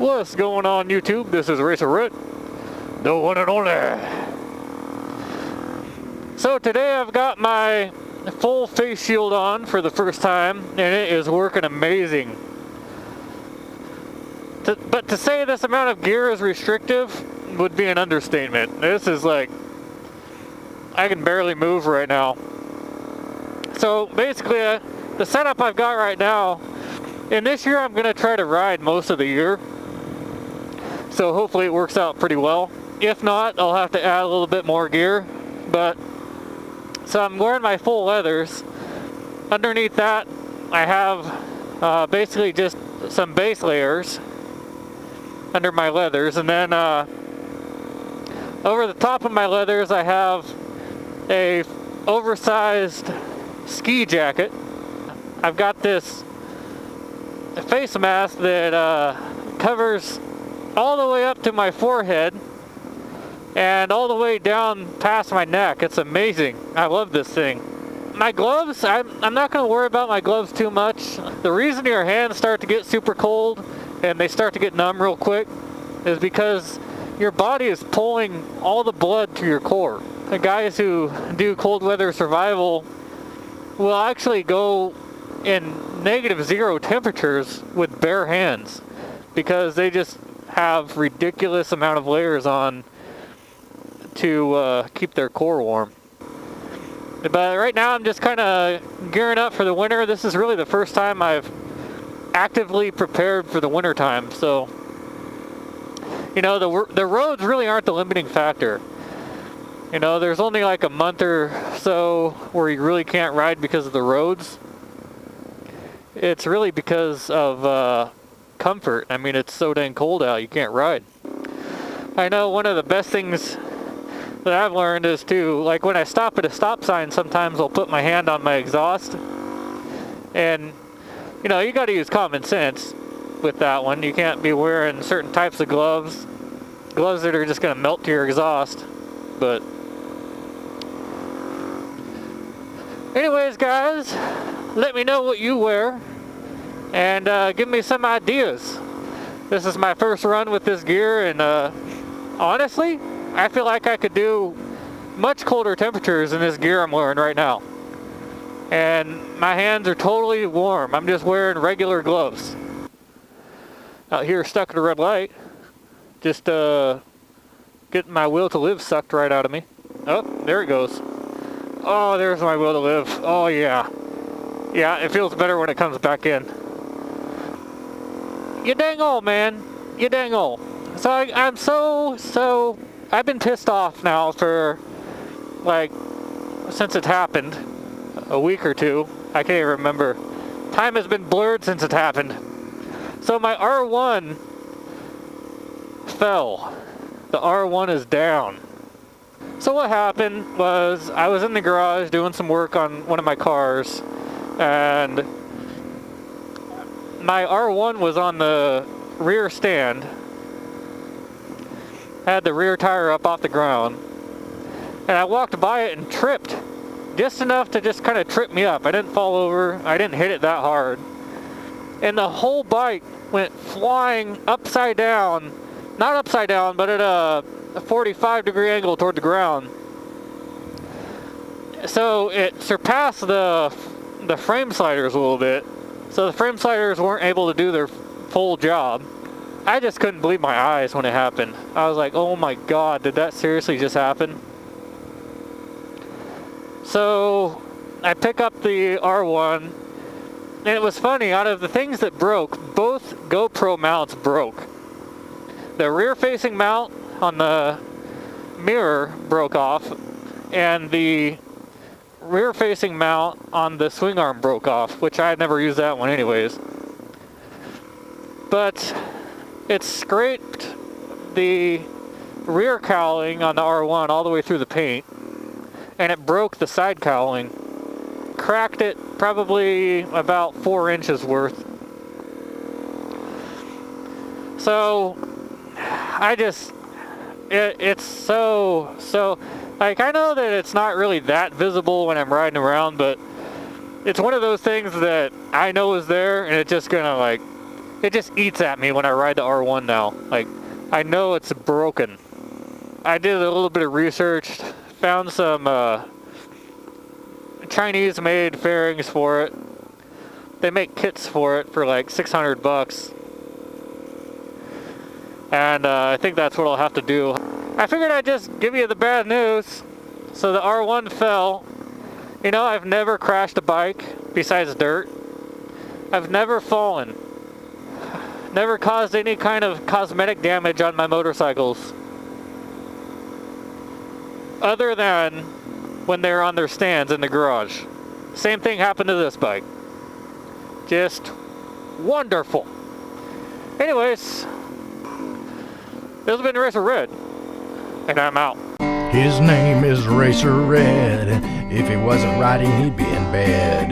What's going on, YouTube? This is RacerRed, the one and only. So today I've got my full face shield on for the first time, and it is working amazing. But to say this amount of gear is restrictive would be an understatement. This is like, I can barely move right now. So basically, the setup I've got right now, and this year I'm going to try to ride most of the year. So hopefully it works out pretty well. If not, I'll have to add a little bit more gear. So I'm wearing my full leathers. Underneath that, I have basically just some base layers under my leathers. And then over the top of my leathers, I have a oversized ski jacket. I've got this face mask that covers all the way up to my forehead and all the way down past my neck. It's amazing. I love this thing. My gloves, I'm not going to worry about my gloves too much. The reason your hands start to get super cold and they start to get numb real quick is because your body is pulling all the blood to your core. The guys who do cold weather survival will actually go in -0 temperatures with bare hands because they just have ridiculous amount of layers on to keep their core warm. But right now I'm just kind of gearing up for the winter. This is really the first time I've actively prepared for the winter time. So, you know, the roads really aren't the limiting factor. You know, there's only like a month or so where you really can't ride because of the roads. It's really because of comfort. I mean, it's so dang cold out, you can't ride. I know one of the best things that I've learned is to, like when I stop at a stop sign, sometimes I'll put my hand on my exhaust. And, you know, you got to use common sense with that one. You can't be wearing certain types of gloves that are just going to melt to your exhaust. But anyways, guys, let me know what you wear and give me some ideas. This is my first run with this gear, and honestly, I feel like I could do much colder temperatures in this gear I'm wearing right now. And my hands are totally warm. I'm just wearing regular gloves. Out here stuck at a red light, just getting my will to live sucked right out of me. Oh, there it goes. Oh, there's my will to live. Oh yeah. Yeah, it feels better when it comes back in. You dang old, man. You dang old. So I'm so I've been pissed off now for like since it happened, a week or two. I can't even remember. Time has been blurred since it happened. So my R1 fell. The R1 is down. So what happened was I was in the garage doing some work on one of my cars, and my R1 was on the rear stand. I had the rear tire up off the ground, and I walked by it and tripped just enough to just kind of trip me up. I didn't fall over. I didn't hit it that hard, and the whole bike went flying upside down. Not upside down, but at a 45-degree angle toward the ground. So it surpassed the frame sliders a little bit. So the frame sliders weren't able to do their full job. I just couldn't believe my eyes when it happened. I was like, oh my God, did that seriously just happen? So I pick up the R1, and it was funny, out of the things that broke, both GoPro mounts broke. The rear-facing mount on the mirror broke off, and the rear-facing mount on the swing arm broke off, which I had never used that one anyways. But it scraped the rear cowling on the R1 all the way through the paint, and it broke the side cowling. Cracked it probably about 4 inches worth. So it's so, like, I know that it's not really that visible when I'm riding around, but it's one of those things that I know is there, and it's just gonna, like, it just eats at me when I ride the R1 now. Like, I know it's broken. I did a little bit of research, found some Chinese-made fairings for it. They make kits for it for like $600. And I think that's what I'll have to do. I figured I'd just give you the bad news. So the R1 fell. You know, I've never crashed a bike besides dirt. I've never fallen. Never caused any kind of cosmetic damage on my motorcycles. Other than when they're on their stands in the garage. Same thing happened to this bike. Just wonderful. Anyways, this has been RacerRed, and I'm out. His name is RacerRed. If he wasn't riding, he'd be in bed.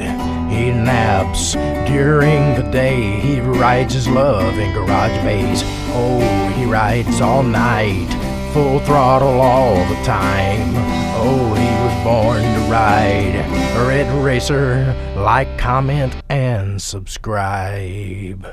He naps during the day. He rides his love in garage bays. Oh, he rides all night, full throttle all the time. Oh, he was born to ride. Red Racer, like, comment, and subscribe.